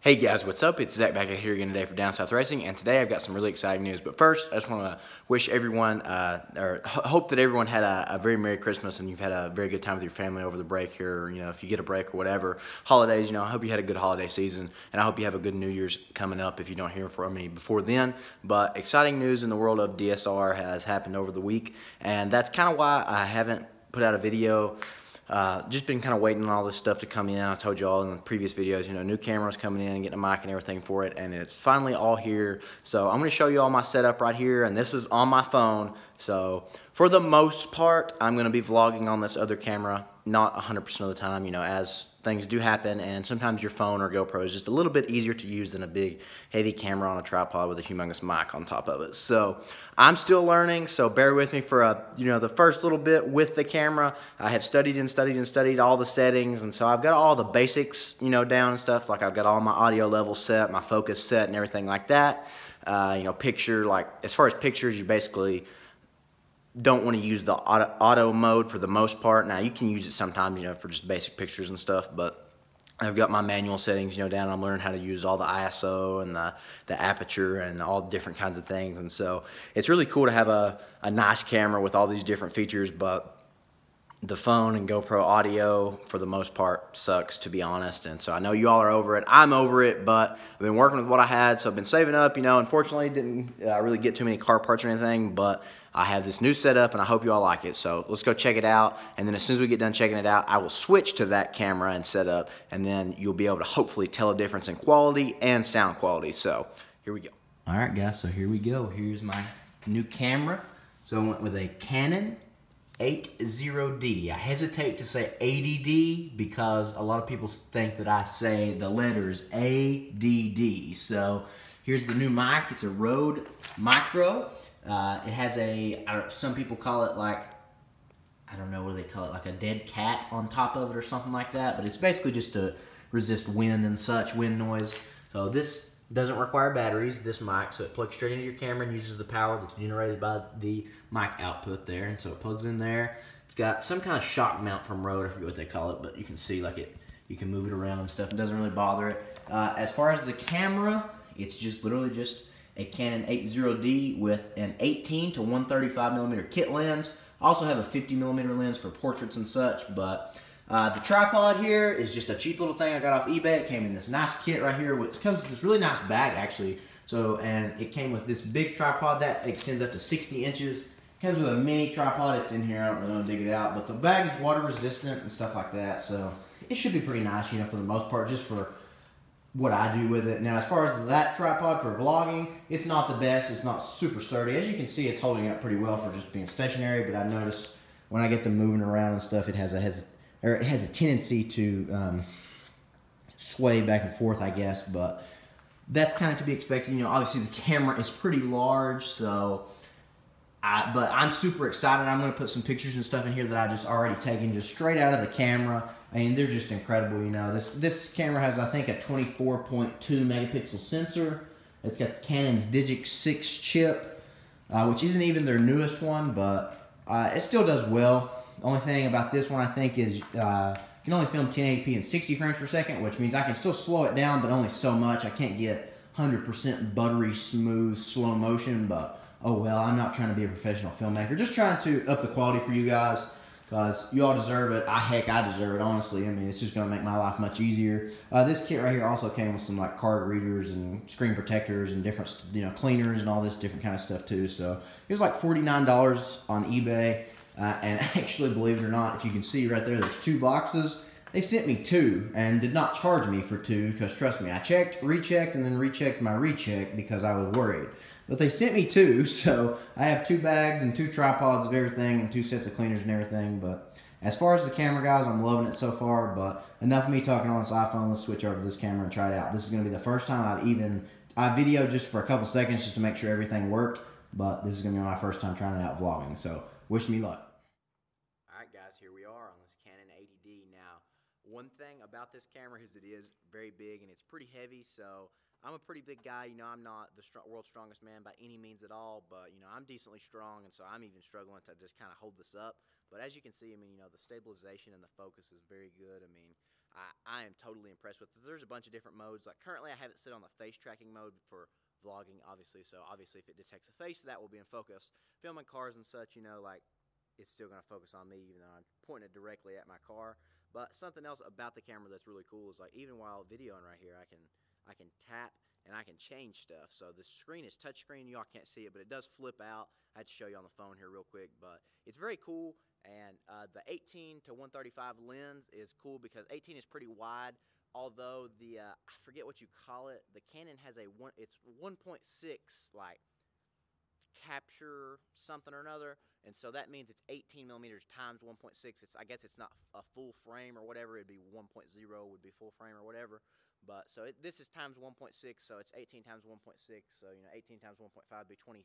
Hey guys, what's up? It's Zach back here again today for Down South Racing, and today I've got some really exciting news. But first, I just want to wish everyone, hope that everyone had a very Merry Christmas and you've had a very good time with your family over the break here. Or, if you get a break or whatever, holidays, I hope you had a good holiday season, and I hope you have a good New Year's coming up if you don't hear from me before then. But exciting news in the world of DSR has happened over the week, and that's kind of why I haven't put out a video. Just been kind of waiting on all this stuff to come in. I told you all in the previous videos, new cameras coming in and getting a mic and everything for it, and it's finally all here. So I'm going to show you all my setup right here, and this is on my phone. So for the most part, I'm going to be vlogging on this other camera, not 100% of the time, as things do happen, and sometimes your phone or GoPro is just a little bit easier to use than a big, heavy camera on a tripod with a humongous mic on top of it. So I'm still learning, so bear with me for, the first little bit with the camera. I have studied and studied and studied all the settings, and so I've got all the basics, down and stuff. Like I've got all my audio levels set, my focus set, and everything like that. Picture, like as far as pictures, you basically don't want to use the auto mode for the most part. Now you can use it sometimes, for just basic pictures and stuff, but I've got my manual settings, down. I'm learning how to use all the ISO and the aperture and all different kinds of things. And so it's really cool to have a nice camera with all these different features, but the phone and GoPro audio, for the most part, sucks, to be honest. And so I know you all are over it. I'm over it, but I've been working with what I had, so I've been saving up. Unfortunately, didn't really get too many car parts or anything, but I have this new setup, and I hope you all like it. So let's go check it out, and then as soon as we get done checking it out, I will switch to that camera and setup, and then you'll be able to hopefully tell a difference in quality and sound quality. So here we go. All right, guys, so here we go. Here's my new camera. So I went with a Canon 80D. I hesitate to say 80D because a lot of people think that I say the letters ADD. So here's the new mic. It's a Rode Micro. It has some people call it like, I don't know what they call it, like a dead cat on top of it or something like that. But it's basically just to resist wind and such, wind noise. So this doesn't require batteries, this mic, so it plugs straight into your camera and uses the power that's generated by the mic output there, and so it plugs in there. It's got some kind of shock mount from Rode, I forget what they call it, but you can see you can move it around and stuff. It doesn't really bother it. As far as the camera, it's literally just a Canon 80D with an 18 to 135 millimeter kit lens. I also have a 50 millimeter lens for portraits and such, but the tripod here is just a cheap little thing I got off eBay. It came in this nice kit right here, which comes with this really nice bag actually. So, and it came with this big tripod that extends up to 60 inches. It comes with a mini tripod. It's in here. I don't really want to dig it out, but the bag is water resistant and stuff like that. So it should be pretty nice, for the most part, just for what I do with it. Now, as far as that tripod for vlogging, it's not the best. It's not super sturdy. As you can see, it's holding up pretty well for just being stationary, but I noticed when I get them moving around and stuff, it has a tendency to sway back and forth, I guess, but that's kind of to be expected. Obviously the camera is pretty large, so but I'm super excited. I'm going to put some pictures and stuff in here that I just already taken just straight out of the camera. I mean, they're just incredible. This camera has, I think, a 24.2 megapixel sensor. It's got the Canon's Digic 6 chip, which isn't even their newest one, but it still does well. The only thing about this one, I think, is you can only film 1080p and 60 frames per second, which means I can still slow it down, but only so much. I can't get 100% buttery smooth slow motion, but oh well, I'm not trying to be a professional filmmaker. Just trying to up the quality for you guys, because you all deserve it. Heck, I deserve it, honestly. I mean, it's just going to make my life much easier. This kit right here also came with some card readers and screen protectors and different cleaners and all this different kind of stuff too. So it was like $49 on eBay. And actually, believe it or not, if you can see right there, there's 2 boxes. They sent me 2 and did not charge me for 2 because, trust me, I checked, rechecked, and then rechecked my recheck because I was worried. But they sent me 2, so I have 2 bags and 2 tripods of everything and 2 sets of cleaners and everything. But as far as the camera, guys, I'm loving it so far. But enough of me talking on this iPhone. Let's switch over to this camera and try it out. This is going to be the first time I videoed just for a couple seconds just to make sure everything worked. But this is going to be my first time trying it out vlogging. So wish me luck. Alright guys, here we are on this Canon 80D. Now, one thing about this camera is it is very big and it's pretty heavy, so I'm a pretty big guy. I'm not the world's strongest man by any means at all, but I'm decently strong, and so I'm even struggling to just kind of hold this up. But as you can see, the stabilization and the focus is very good. I am totally impressed with it. There's a bunch of different modes. Like currently I have it set on the face tracking mode for vlogging, obviously. So obviously if it detects a face, that will be in focus. Filming cars and such, you know, like it's still going to focus on me even though I'm pointing it directly at my car. But something else about the camera that's really cool is like even while videoing right here, I can tap and I can change stuff. So the screen is touchscreen. Y'all can't see it, but it does flip out. I had to show you on the phone here real quick, but it's very cool. And the 18 to 135 lens is cool because 18 is pretty wide. Although the I forget what you call it. The Canon has it's 1.6 like capture something or another, and so that means it's 18 millimeters times 1.6. I guess it's not a full frame or whatever. It'd be 1.0 would be full frame or whatever. But so this is times 1.6, so it's 18 times 1.6. So 18 times 1.5 would be 27.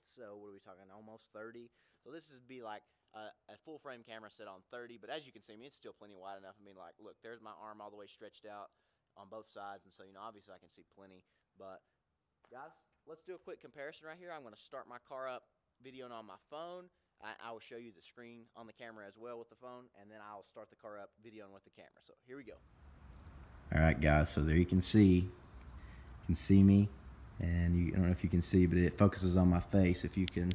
So what are we talking? Almost 30. So this would be like a full frame camera set on 30. But as you can see, I mean, it's still plenty wide enough. I mean, like, look, there's my arm all the way stretched out on both sides, and so obviously I can see plenty. But guys, let's do a quick comparison right here. I'm going to start my car up videoing on my phone. I will show you the screen on the camera as well with the phone, and then I'll start the car up videoing with the camera. So here we go. All right, guys, so there you can see me, and I don't know if you can see, but it focuses on my face. If you can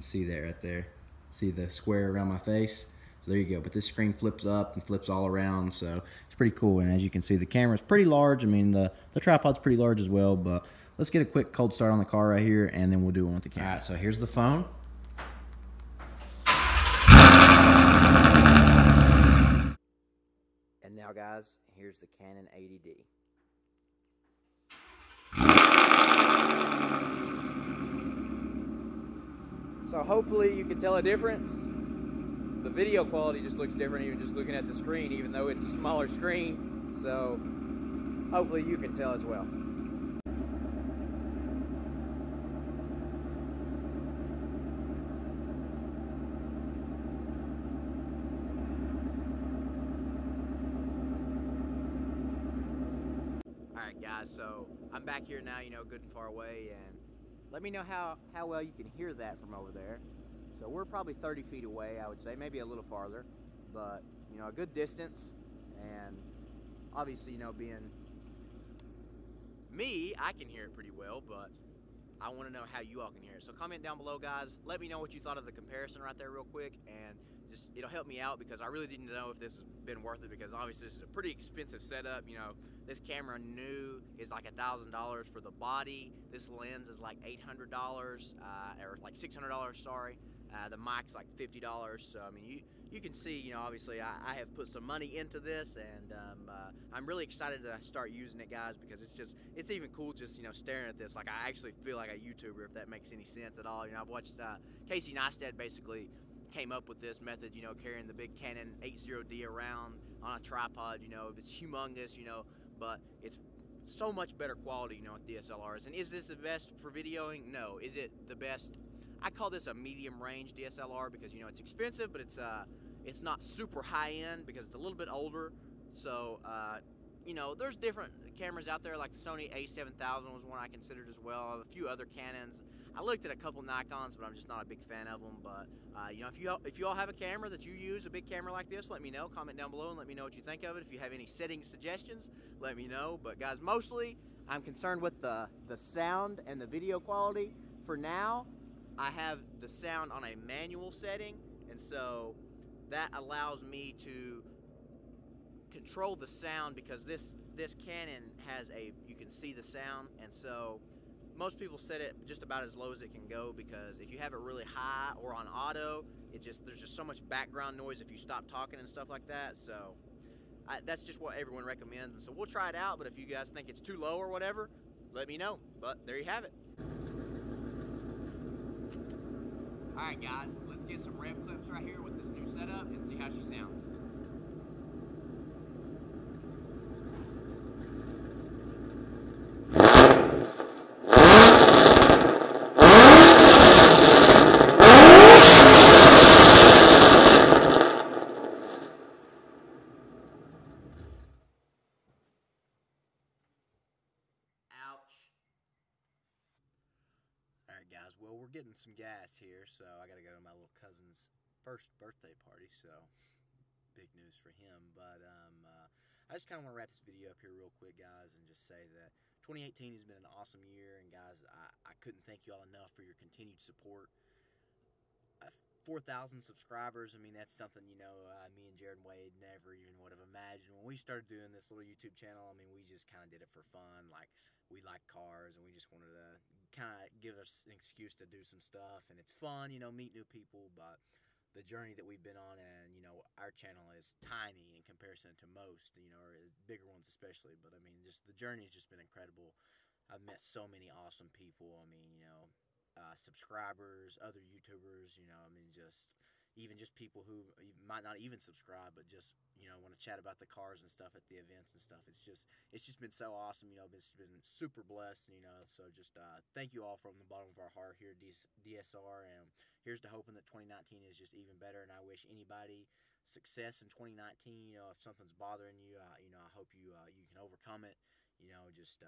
see that right there. See the square around my face? So there you go. But this screen flips up and flips all around, so it's pretty cool. And as you can see, the camera's pretty large. I mean, the tripod's pretty large as well, but let's get a quick cold start on the car right here, and then we'll do one with the camera. All right, so here's the phone. And now, guys, here's the Canon 80D. So hopefully you can tell a difference. The video quality just looks different even just looking at the screen, even though it's a smaller screen. So hopefully you can tell as well. Alright guys, so I'm back here now, good and far away, and let me know how well you can hear that from over there. So we're probably 30 feet away, I would say, maybe a little farther, but a good distance. And obviously, being me, I can hear it pretty well, but I want to know how you all can hear it. So comment down below, guys. Let me know what you thought of the comparison right there real quick, and just it'll help me out because I really didn't know if this has been worth it, because obviously this is a pretty expensive setup. This camera new is like $1,000 for the body. This lens is like $800 or like $600, sorry. The mic's like $50. So I mean, you can see, obviously I have put some money into this, and I'm really excited to start using it, guys, because it's even cool just staring at this. Like, I actually feel like a YouTuber, if that makes any sense at all. I've watched Casey Neistat basically came up with this method, carrying the big Canon 80D around on a tripod. It's humongous, but it's so much better quality, with DSLRs. And is this the best for videoing? No. Is it the best? I call this a medium range DSLR because it's expensive, but it's not super high end because it's a little bit older. So there's different cameras out there, like the Sony A7000 was one I considered as well. A few other Canons. I looked at a couple Nikons, but I'm just not a big fan of them. But if you all have a camera that you use, a big camera like this, let me know. Comment down below and let me know what you think of it. If you have any setting suggestions, let me know. But guys, mostly I'm concerned with the sound and the video quality. For now, I have the sound on a manual setting, and so that allows me to control the sound, because this Canon has you can see the sound, and so most people set it just about as low as it can go, because if you have it really high or on auto, there's just so much background noise if you stop talking and stuff like that. So that's just what everyone recommends, and so we'll try it out. But if you guys think it's too low or whatever, let me know. But there you have it. Alright guys, let's get some rev clips right here with this new setup and see how she sounds. Ouch. Alright guys, well, we're getting some gas here, so I gotta go to my little cousin's first birthday party, so big news for him. But I just kind of want to wrap this video up here real quick, guys, and just say that 2018 has been an awesome year. And guys, I couldn't thank you all enough for your continued support. 4,000 subscribers, I mean, that's something, you know, me and Jared and Wade never even would have imagined. When we started doing this little YouTube channel, I mean, we just kind of did it for fun. Like, we like cars, and we just wanted to kind of give us an excuse to do some stuff. And it's fun, you know, meet new people, but the journey that we've been on, and, you know, our channel is tiny in comparison to most, you know, or bigger ones especially. But, I mean, just the journey has just been incredible. I've met so many awesome people. I mean, you know, subscribers, other YouTubers, you know, I mean, even just people who might not even subscribe, but just, you know, want to chat about the cars and stuff at the events and stuff. It's just been so awesome, you know. It's been super blessed, you know. So just thank you all from the bottom of our heart here at DSR, and here's to hoping that 2019 is just even better. And I wish anybody success in 2019. You know, if something's bothering you, you know, I hope you you can overcome it. You know, just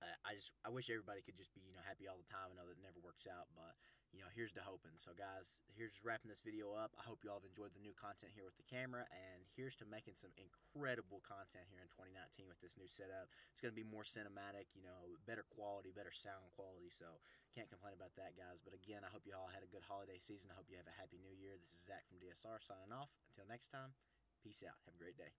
I wish everybody could just be, you know, happy all the time. I know that it never works out, but, you know, here's to hoping. So, guys, here's just wrapping this video up. I hope you all have enjoyed the new content here with the camera, and here's to making some incredible content here in 2019 with this new setup. It's going to be more cinematic, you know, better quality, better sound quality, so can't complain about that, guys. But, again, I hope you all had a good holiday season. I hope you have a happy new year. This is Zach from DSR signing off. Until next time, peace out. Have a great day.